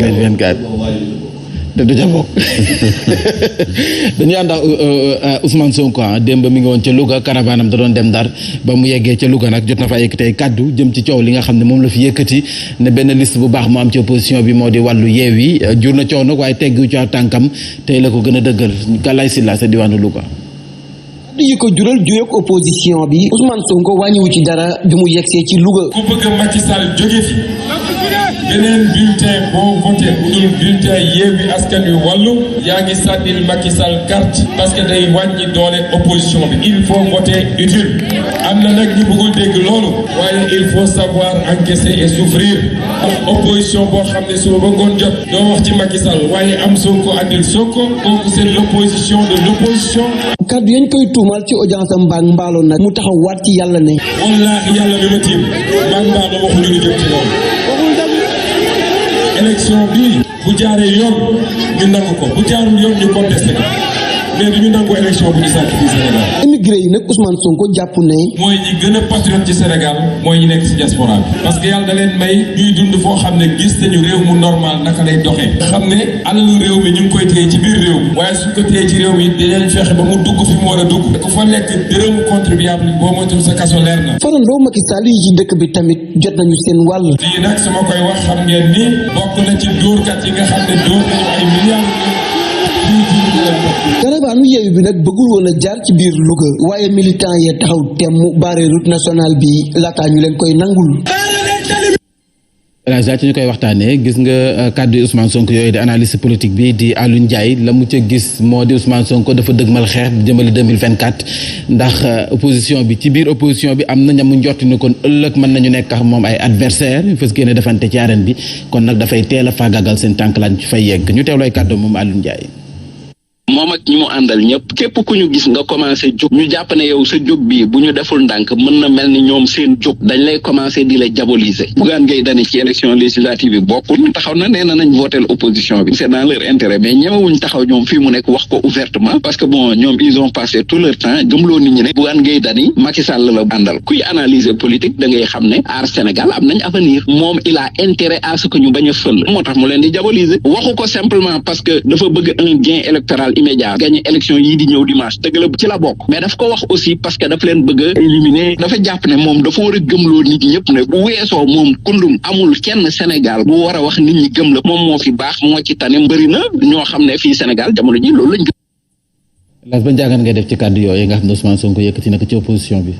2024 te du ca bokk dañuy ànd ak Ousmane Sonko démb mi ngi woon ca Louga caravane am da doon dem Ndar ba mu yeggee ca Louga nag jot na fa yëkkatee kaddu jëm ci coow li nga xam ne moom la fi yëkkati ne benn liste bu baax mu am ci opposition bi moo di wàllu Yewwi jur na coow nag waaye teggu ci tànkam tey la ko gën a dëggal Galaye Sylla sa diwaanu Louga. yi ko jural juyoog opposition bi Ousmane Sonko wàññiwu ci dara bi mu yegsee ci Louga. ku bëgg Macky Sall jóge fi beneen bulletin boo voté bu dul bulletin Yewwi Askan Wi Wallu yaa ngi sànnil Macky Sall carte parce que day wàññi doole opposition bi il faut voter utile am na nag ñu bëggul dégg loolu waaye il faut savoir encaisser et souffrir ndax opposition boo xam ne suba ba ngoon jot doo wax ci Macky Sall waaye am Sonko andil Sonko kooku c'est l'opposition de l'opposition. kaddu yañ koy tuumal ci audience am mbaag mbaalo nag mu taxaw waat ci yàlla ne. wallaahi yàlla bi ma tiim mbaag mbaalo waxuñu lu jëm ci loolu. élection bii bu jaaree yoon ñu nangu ko bu jaarul yoon ñu contesté ko mais du ñu nangu élection bu ñu sàcc fii Sénégal. émigré yi nag Ousmane Sonko jàpp ne. mooy ñi gën a patriote ci Sénégal mooy ñi nekk ci diaspora bi parce que yàlla da leen may ñuy dund foo xam ne gis nañu réew mu normal naka lay doxee xam ne alalu réew mi ñu ngi koy téye ci biir réew mi waaye suñ ko téye ci réew mi dinañ fexe ba mu dugg fi mu war a dugg ku fa lekk dërëmu contribuable boo moytul sa kaso leer na. farandoo Macky Sall yi ci dëkk bi tamit jot nañu seen wàll. lii nag su ma koy wax xam ngeen ni bokk na ci dóorkat yi nga xam ne dóor nañu ay milliards. caravane Yewwi bi nag bëggul woon a jaar ci biir Louga waaye militant yee taxaw temm barre route nationale bi laataa ñu leen koy nangul. ci ñu koy waxtaanee gis nga kàddu yi Ousmane Sonko yooyu di analyste politique bi di Alioune Ndiaye la mu ca gis moo di Ousmane Sonko dafa dëgmal xeex jëmale 2024 ndax opposition bi ci biir opposition bi am na ñamu njorti ni kon ëllëg mën nañu nekk ak moom ay adversaire fas génne defante ci arène bi kon nag dafay teel a faagagal seen tànk lañ ci fay yegg ñu teewlooy kàddu moom Alioune Ndiaye. moom ak ñi mu àndal ñëpp képp ku ñu gis nga commencé jóg ñu jàpp ne yow sa jóg bii bu ñu deful ndànk mën na mel ni ñoom seen jóg dañ lay commencé di la diaboliser Bougane Gueye Dany ci élection législative bi bokkul taxaw na nee na nañ voter opposition bi c'est dans leur intérêt mais ñemewuñ taxaw ñoom fii mu nekk wax ko ouvertement parce que bon ñoom ils ont passé tout leur temps gëmloo nit ñi ne Bougane Gueye Dany Macky Sall la àndal kuy analyser politique da ngay xam ne aar Sénégal am nañ avenir moom il a intérêt à ce que ñu bañ a fël moo tax mu leen di diaboliser waxu ko simplement parce que dafa bëgg un gain électoral immédiat gagné élection yii di ñëw dimanche dëgg la ci la bokk mais daf ko wax aussi parce que daf leen bëgg a éliminer dafa jàpp ne moom dafa war a gëmloo nit ñi ñëpp ne bu weesoo moom kundum amul kenn Sénégal bu war a wax nit ñi gëm la moom moo fi baax moo ci tane mbëri na ñoo xam ne fii Sénégal jamono ji loolu lañ las ba njàngan ngay def ci kàddu yooyu nga xam ne Ousmane Sonko yëkkati na ko ci opposition bi.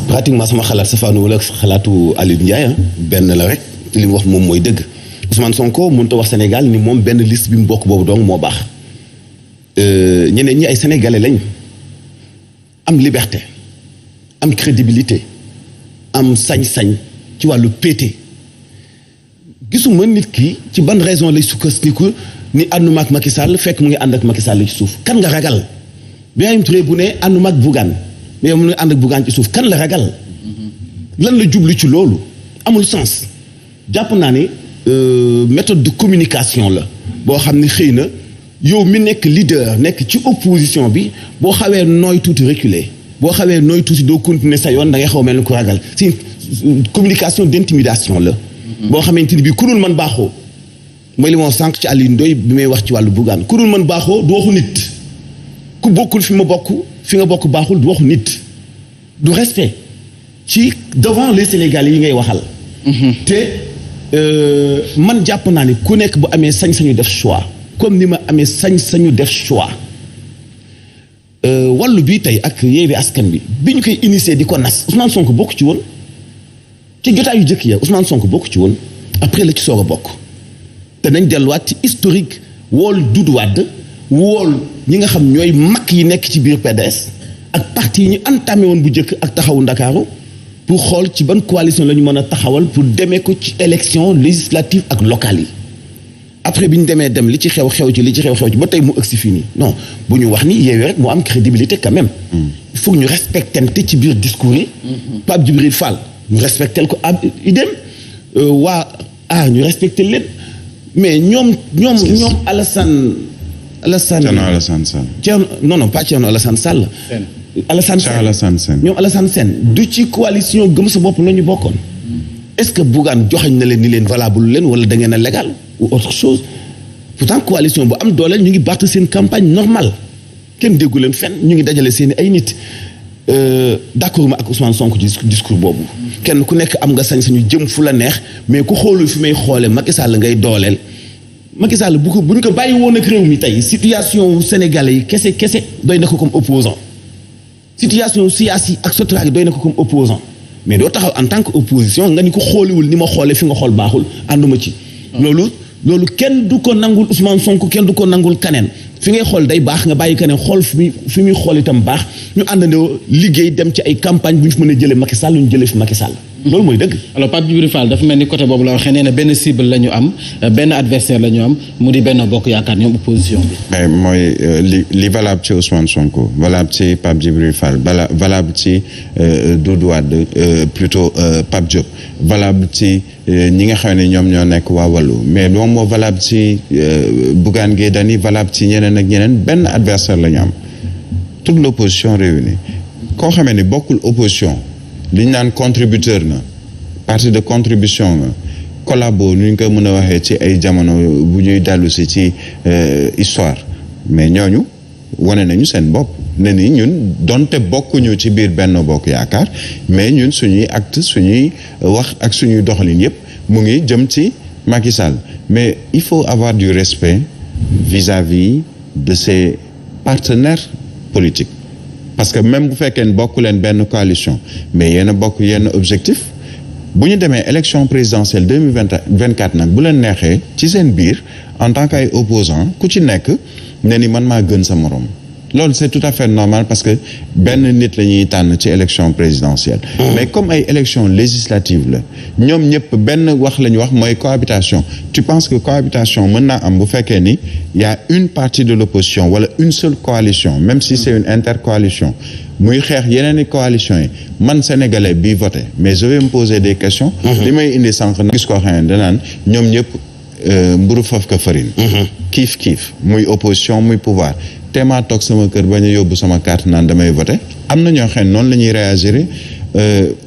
pratiquement sama xalaat safaanu wala xalaatu Aliou Ndiaye benn la rek li mu wax moom mooy dëgg Ousmane Sonko mënut a wax Sénégal ni moom benn liste bi mu bokk boobu donc moo baax ñeneen ñi ay sénégalais lañ am liberté am crédibilité am sañ-sañ ci wàllu pété gisuma nit ki ci ban raison lay sukkandiku ni ànduma ak Macky Sall fekk mu ngi ànd ak Macky Sall ci suuf kan nga ragal Birahim Touré bu ne ànduma ak Bougane mais mu ngi ànd ak Bougane ci suuf kan la ragal lan la jublu ci loolu amul sens jàpp naa ne méthode de communication la boo xam ne xëy na yow mi nekk leader nekk ci opposition bi boo xawee nooy tuuti reculer boo xawee nooy tuuti doo continuer sa yoon da ngay xaw mel ni ko ragal c'est une communication d'intimidation la boo xamante ni bii ku dul man baaxoo mooy li moo sànq ci Aliou Ndoye bi may wax ci wàllu Bougane ku dul man baaxoo du waxu nit ku bokkul fi ma bokk fi nga bokk baaxul du waxu nit du respect ci devant les Sénégalais yi ngay waxal te man jàpp naa ni ku nekk bu amee sañ-sañu def choix comme ni ma amee sañ-sañu def choix wàllu bii tey ak Yewwi Askan bi ñu koy initier di ko nas Ousmane Sonko bokk ci woon ci jotaay yu jëkk ya Ousmane Sonko bokk ci woon après la ci soog a bokk te nañ delluwaat ci historique wool Doudou Wade wool ñi nga xam ñooy mag yi nekk ci biir PDS ak parti yi ñu entamé woon bu njëkk ak taxawu Ndakaaru pour xool ci ban coalition la ñu mën a taxawal pour demee ko ci élection législative ak locale yi après bi ñu demee dem li ci xew ci li ci xew ci ba tey mu ëgsi fii nii non bu ñu wax ni Yewwi rek moo am crédibilité quand même il faut que ñu respectante ci biir discours yi Pape Djibril Fall ñu respectel ko ab idem waa ñu respecté leen mais ñoom Alassane Sall non pas Thierno Alassane Sall Alassane Sène ñoom Alassane Sène du ci coalition gëm sa bopp la ñu bokkoon est-ce que Bougane joxañ na leen ni leen valable leen wala da ngeen a légal ou autre chose pourtant coalition bu am doole ñu ngi battre seen campagne normale kenn déggu leen fenn ñu ngi dajale seen ay nit d'accord ma ak Ousmane Sonko ci discours boobu kenn ku nekk am nga sañ-sañu jëm fu la neex mais ku xoolul fi may xoolee Macky Sall ngay dooleel Macky Sall bu ñu ko bàyyi woon ak réew mi tey situation sénégalais yi kese doy na ko comme opposant situation siyaasi ak sotraak doy na ko comme opposant mais doo taxaw en tant que opposition nga ni ko xooliwul ni ma xoolee fi nga xool baaxul ànduma ci loolu kenn du ko nangul Ousmane Sonko kenn du ko nangul kaneen fi ngay xool day baax nga bàyyi kaneen xool fi muy xool itam baax ñu àndandoo liggéey dem ci ay campagne bu ñu fi mën a jëlee Macky Sall ñu jëlee fi Macky Sall loolu mooy dëgg. alors Pape Djibril Fall dafa mel ni côté boobu la waxee nee na benn cible la ñu am benn adversaire la ñu am mu di Benno Bokk Yaakaar ñoom opposition bi. mais mooy li valable ci Ousmane Sonko valable ci Pape Djibril Fall valable ci Doudou Wade plutôt Pape Diop valable ci ñi nga xam ne ñoom ñoo nekk waa Wallu mais moom moo valable ci Bougane Gueye Dany valable ci ñeneen ak ñeneen benn adversaire la ñu am toute l'opposition réunie koo xamee ni bokkul opposition. li ñu naan contributeur na parti de contribution nga collabo nu ñu ko mën a waxee ci ay jamono bu ñuy dellu si ci histoire mais ñooñu wane nañu seen bopp ne ni ñun donte bokkuñu ci biir Benno Bokk Yaakaar mais ñun suñuy acte suñuy wax ak suñuy doxalin yépp mu ngi jëm ci Macky Sall mais il faut avoir du respect vis-à-vis de ses partenaires politiques parce que même bu fekkee ne bokk leen benn coalition mais yéen a bokk yenn objectif bu ñu demee élection présidentielle 2024 nag bu leen neexee ci seen biir en tant qu'ay opposant ku ci nekk ne ni man maa gën sa morom loolu c'est tout à fait normal parce que benn nit la ñuy tànn ci élection présidentielle mais comme ay élection législative la ñoom ñëpp benn wax la ñu wax mooy cohabitation tu penses que cohabitation mën naa am bu fekkee ni y a une partie de l'opposition wala une seule coalition même si c'est une intercoalition muy xeex yeneen i coalition yi man sénégalais bii voté mais je vais me poser des questions li may indi sànq na gis koo xam ne danaan ñoom ñëpp mburu foofu ka farine kiif muy opposition muy pouvoir teemaa toog sama kër bañ a yóbbu sama carte naan damay voté am na ñoo xam ne noonu la ñuy réagir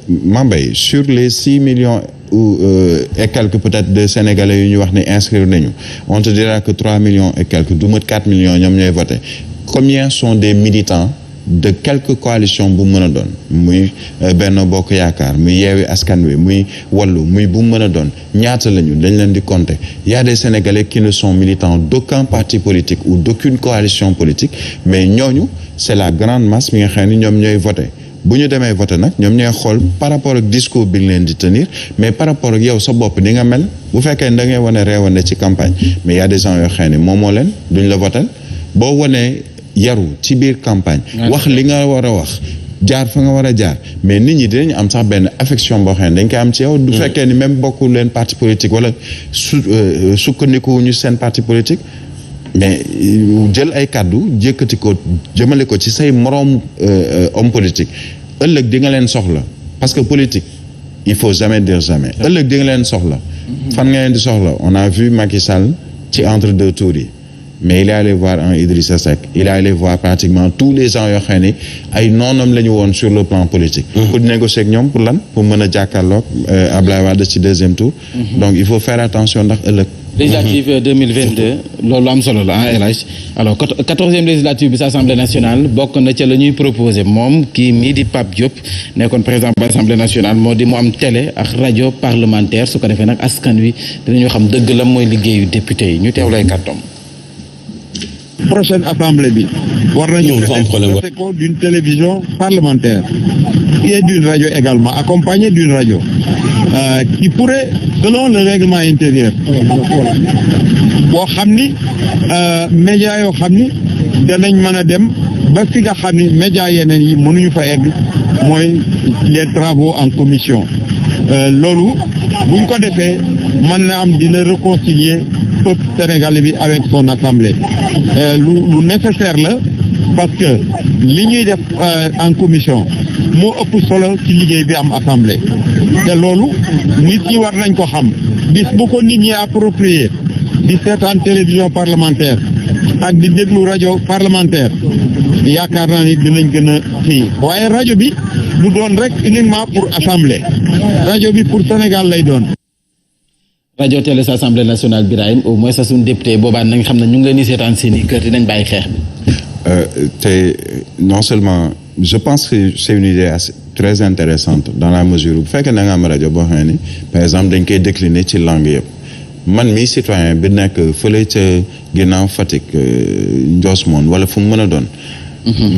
Mambay sur les 6 millions ou et quelques peut-être de Sénégalais yu ñu wax ne inscrire nañu on te dira que 3 millions et quelques du mat 4 millions ñoom ñooy voté combien sont des militants de quelques coalitions bu mën a doon muy Benno Bokk Yaakaar muy Yewwi Askan Wi muy Wallu muy bu mën a doon ñaata lañu dañ leen di compter il y a des Sénégalais qui ne sont militants d'aucun parti politique ou d'aucune coalition politique mais ñooñu c'est la grande masse mi nga xam ne ñoom ñooy voter bu ñu demee voter nag ñoom ñooy xool par rapport ak discours bi ñu leen di tenir mais par rapport ak yow sa bopp ni nga mel bu fekkee da ngay wane réewande ci campagne mais il y a des gens yoo xam ne moomoo leen duñ la voter boo wanee yaru ci biir campagne wax li nga war a wax jaar fa nga war a jaar mais nit ñi dinañu am sax benn affection boo xam ne dañ koy am ci yow du fekkee ni même bokku leen parti politique wala sukkandiku ñu seen parti politique mais jël ay kàddu jëkkati ko jëmale ko ci say moroom homme politique ëllëg di nga leen soxla parce que politique il faut jamais dire jamais ëllëg di nga leen soxla fan nga leen di soxla on a vu Macky Sall ci entre deux tours yi mais il est allé voir un Idrissa Seck il est allé voir pratiquement tous les gens yoo xam ne ay noonam la ñu woon sur le plan politique pour négocier ak ñoom pour lan pour mën a jàkkaarloog Ablaye Wade ci deuxième tour donc il faut faire attention ndax ëllëg législative 2022 loolu am solo la El Hadj alors 14e législative bi sa assemblée nationale bokk na ca la ñuy proposé moom kii mii di Pape Diop nekkoon président bu assemblée nationale moo di mu am télé ak rajo parlementaire su ko defee nag askan wi dinañu xam dëgg la mooy liggéeyu député yi ñu teewlay kàddoom. prochaine assemblée bi war nañu doter ko d'une télévision parlementaire et d'une radio également accompagnée d'une radio qui pourrait selon le règlement intérieur boo xam ni média yoo xam ni danañ mën a dem ba fi nga xam ni média yeneen yi mënuñu fa egg mooy les travaux en commission loolu buñ ko defee mën na am dina réconcilier peuple sénégalais bi avec son assemblée lu nécessaire la parce que li ñuy def en commission moo ëpp solo ci liggéey bi am assemblée te loolu nit ñi war nañ ko xam bis bu ko nit ñi approprié di seetaan télévision parlementaire ak di déglu rajo parlementaire yaakaar naa ni dinañ gën a fii waaye rajo bi du doon rek uniquement pour assemblée rajo bi pour Sénégal lay doon. rajo télé sa assemblée nationale Birahim au moins sa suñu député boobaa nañ xam ne ñu ngi leen di seetaan seen i kër dinañ bàyyi xeex bi. te non seulement je pense que c'est une idée assez très intéressante dans la mesure où bu fekkee da nga am rajo boo xam ne ni par exemple dañ koy décliner ci langue yëpp man mii citoyen bi nekk fële ca ginnaaw Fatick Ndiosmone wala fu mu mën a doon.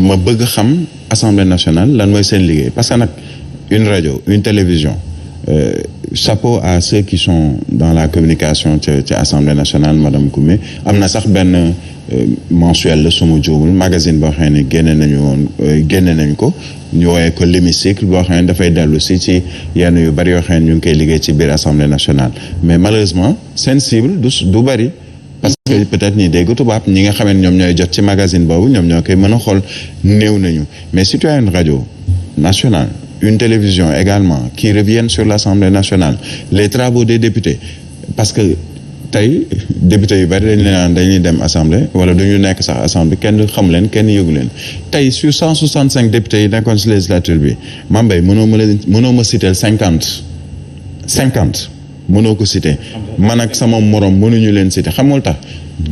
ma bëgg xam assemblée nationale lan mooy seen liggéey parce que nag une radio une télévision. Chapeau à ceux qui sont dans la communication ci assemblée nationale madame Koumé am na sax benn mensuel la suma juumul magazine boo xam ne génne nañ ko ñu woowee ko l'hémicycle boo xam ne dafay dellu si ci yenn yu bari yoo xam ne ñu ngi koy liggéey ci biir assemblée nationale mais malheureusement seen cible du bari parce que peut-être ñi dégg tubaab ñi nga xam ne ñoom ñooy jot ci magazine boobu ñoom ñoo koy mën a xool néew nañu mais si tu as une radio nationale une télévision également qui reviennent sur l'Assemblée nationale les travaux des députés parce que tey députés yu bari dañu leen dañuy dem assemblée wala duñu nekk sax assemblée kenn xam leen kenn yëgu leen tey sur 165 députés yi nekkoon ci législature bi Mambay mënoo ma citer 50 mënoo ko citer man ak sama morom mënuñu leen citer xamul tax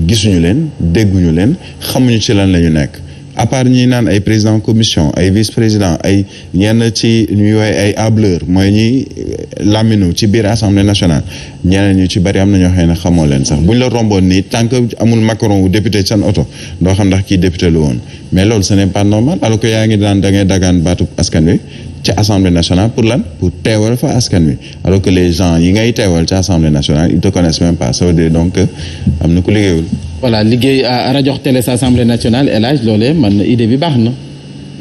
gisuñu leen dégguñu leen xamuñu ci lan la ñu nekk à part ñi naan ay président commission ay vice-président ay ñenn ci ñuy woowee ay hableur mooy ñi laminu ci biir assemblée nationale ñeneen ñu ci bari am na ñoo xam ne xamoo leen sax buñ la romboon nii tant que amul Macron wu député seen oto doo xam ndax kii député la woon mais loolu ce n'est pas normal alors que yaa ngi daan da ngay dagaan baatu askan wi ci assemblée nationale pour lan pour teewal fa askan wi alors que les gens yi ngay teewal ci assemblée nationale ils te connaissent même pas ça veut dire donc am na ku liggéeyul. voilà liggéey rajo télé sa assemblée nationale El Hadj loolee man idée bi baax na.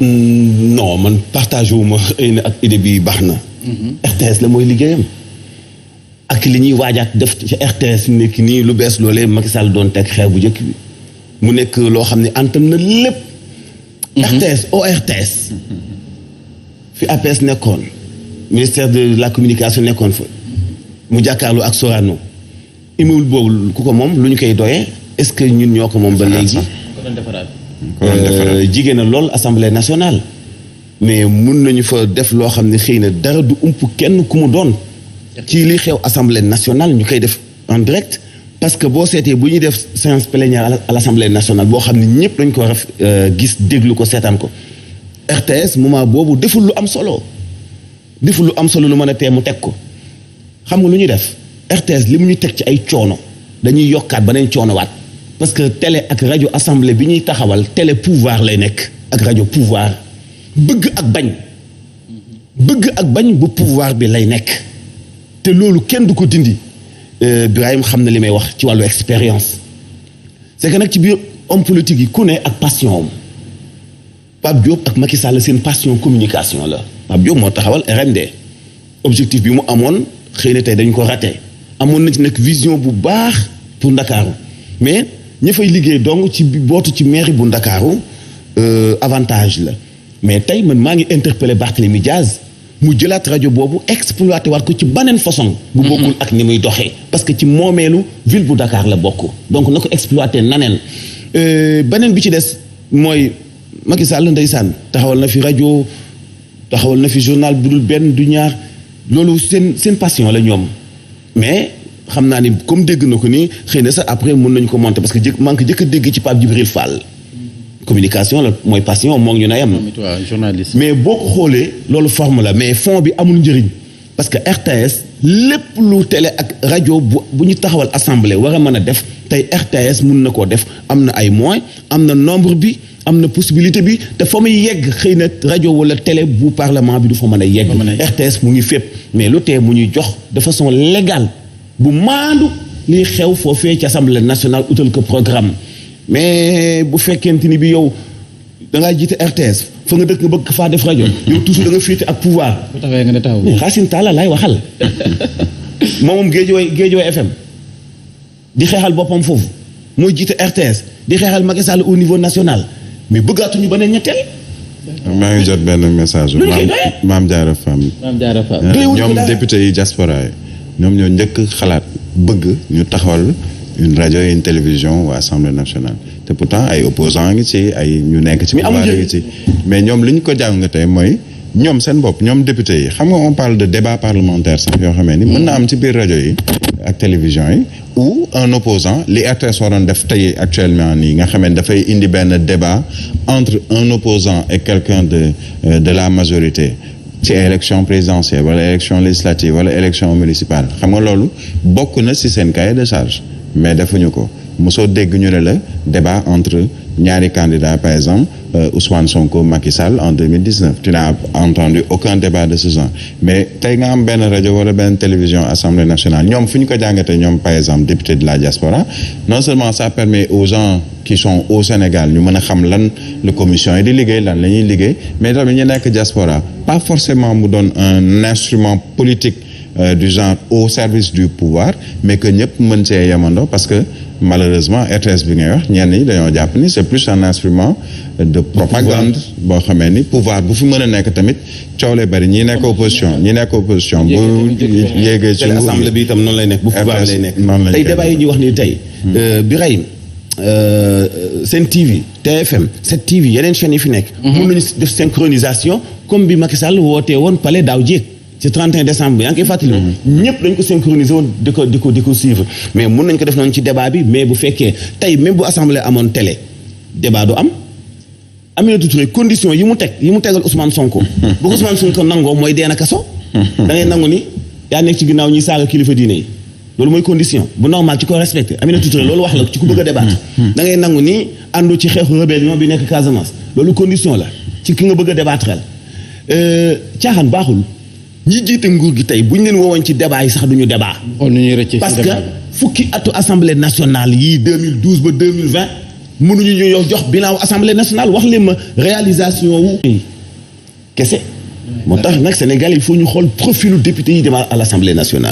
non man partage wu ma xëy na ak idée bi baax na. RTS la mooy liggéeyam. ak li ñuy waajaat def ci RTS nekk nii lu bees loolee Macky Sall doon teg xeex bu njëkk bi mu nekk loo xam ne antan na lépp. RTS ORTS. fi APS nekkoon ministère de la communication nekkoon fa mu jàkkaarloo ak Sorano immeuble boobu ku ko moom lu ñu koy doyee est-ce que ñun ñoo ko moom ba léegi jigéen na lool assemblée nationale mais mun nañu fa def loo xam ne xëy na dara du ump kenn ku mu doon ci li xew assemblée nationale ñu koy def en direct parce que boo seetee bu ñuy def séance plénière à l'assemblée nationale boo xam ne ñëpp dañ ko war a gis déglu ko seetaan ko RTS moment boobu deful lu am solo lu mën a tee mu teg ko xam nga lu ñuy def RTS li mu ñu teg ci ay coono dañuy yokkaat beneen coonowaat parce que télé ak rajo assemblée bi ñuy taxawal télé pouvoir lay nekk ak rajo pouvoir bëgg ak bañ bu pouvoir bi lay nekk te loolu kenn du ko dindi Birahim xam na li may wax ci wàllu expérience c'est que nag ci biir homme politique yi ku ne ak passion am Pape Diop ak Macky Sall seen passion communication la Pape Diop moo taxawal RMD objectif bi mu amoon xëy na tey dañ ko raté amoon na ci nag vision bu baax pour Ndakaaru mais ña fay liggéey donc ci bootu ci mairie bu Ndakaaru avantage la mais tey man maa ngi interpellé Barthélémy Diaz mu jëlaat rajo boobu exploité waat ko ci beneen façon bu bokkul ak ni muy doxee parce que ci moomeelu ville bu Dakar la bokk donc na ko exploité naneen beneen bi ci des mooy Macky Sall ndeysaan taxawal na fi rajo taxawal na fi journal bu dul benn du ñaar loolu seen passion la ñoom mais xam naa ni comme dégg na ko nii xëy na sax après mën nañu ko monter parce que maa ngi jëkk a dégg ci Pape Djibril Fall communication la mooy passion moo ngi ñu nayam journaliste mais boo ko xoolee loolu forme la mais fond bi amul njëriñ parce que RTS lépp lu télé ak rajo bu ñu taxawal assemblée war a mën a def tey RTS mun na koo def am na ay moyens am na nombre bi am na possibilité bi te fa muy yegg xëy na rajo wala télé bu parlement bi du fa mën a yegg RTS mu ngi fépp mais lu tee mu ñuy jox de façon légale bu maandu liy xew foofee ci assemblée nationale utal ko programme mais bu fekkente ni bi yow da ngaa jiite RTS fa nga dëkk nga bëgg faa def rajo yow toujours da nga féete ak pouvoir bu taxawee nga ne taxaw mais Racine Talla laay waxal moom Guédiawaye FM di xeexal boppam foofu mooy jiite RTS di xeexal Macky Sall au niveau national mais bëggaatuñu beneen ñetteel. maa ngi jot benn message. Maam Diarra Fam. ñoom député yi diaspora yi ñoom ñoo njëkk xalaat bëgg ñu taxawal une rajo et une télévision waa Assemblée nationale te pourtant ay opposants ngi ci ay ñu nekk ci. pouvoir ngi ci mais ñoom li ñu ko jàngatee mooy ñoom seen bopp ñoom député yi xam nga on parle de débat parlementaire sax yoo xamee ni mën na am ci biir rajo yi ak télévision yi ou un opposant li RTS waroon def tey actuellement nii nga xam ne dafay indi benn débat entre un opposant et quelqu'un de la majorité ci élection présidentielle wala élection législative wala élection municipale xam nga loolu bokk na ci seen cahier de charge mais defuñu ko mosoo dégg ñu ne la débat entre ñaari candidats par exemple Ousmane Sonko Macky Sall en 2019 tu n'as entendu aucun débat de ce genre mais tey nga am benn rajo wala benn télévision Assemblée nationale ñoom fu ñu ko jàngatee ñoom par exemple député de la diaspora non seulement ça permet aux gens qui sont au Sénégal ñu mën a xam lan la commission yi di liggéey lan la ñuy liggéey mais tamit ñu nekk diaspora pas forcément mu doon un instrument politique du genre au service du pouvoir mais que ñëpp mën see yemandoo parce que malheureusement RTS bi ngay wax ñenn ñi dañoo jàpp ni c'est plus un instrument de propagande boo xamee ni pouvoir bu fi mën a nekk tamit coow lay bari ñi nekk opposition bu yéegee ci assemblée bi itam noonu lay nekk bu pouvoir lay nekk tey débat yi ñuy wax ni tey Birahim Sen TV TFM 7TV yeneen chaînes yi fi nekk mën nañu def synchronisation comme bi Macky Sall wootee woon palais daaw jéeg ci 31 décembre yaa ngi koy fàttali ñëpp dañ ko synchroniser woon di ko suivre mais mun nañ ko def noonu ci débat bi mais bu fekkee tey même bu assemblée amoon télé débat du am Aminata Touré condition yi mu tegal Ousmane Sonko bu ko Ousmane Sonko nangoo mooy dee na kaso da ngay nangu ni yaa nekk ci ginnaaw ñuy saaga kilifa diine yi loolu mooy condition bu normal ci ko respecté Aminata Touré loolu wax la ci ku bëgg a débat da ngay nangu ni àndu ci xeexu rébellion bi nekk Casamance loolu condition la ci ki nga bëgg a débattre caaxaan baaxul ñi jiite nguur gi tey bu ñu leen woowoon ci débat yi sax duñu débat parce que fukki atu assemblée nationale yii 2012 ba 2020 mënuñu ñu jox bilan assemblée nationale wax leen ma réalisation wu kese moo tax nag Sénégal il faut ñu xool profilu député yi dem à l'assemblée nationale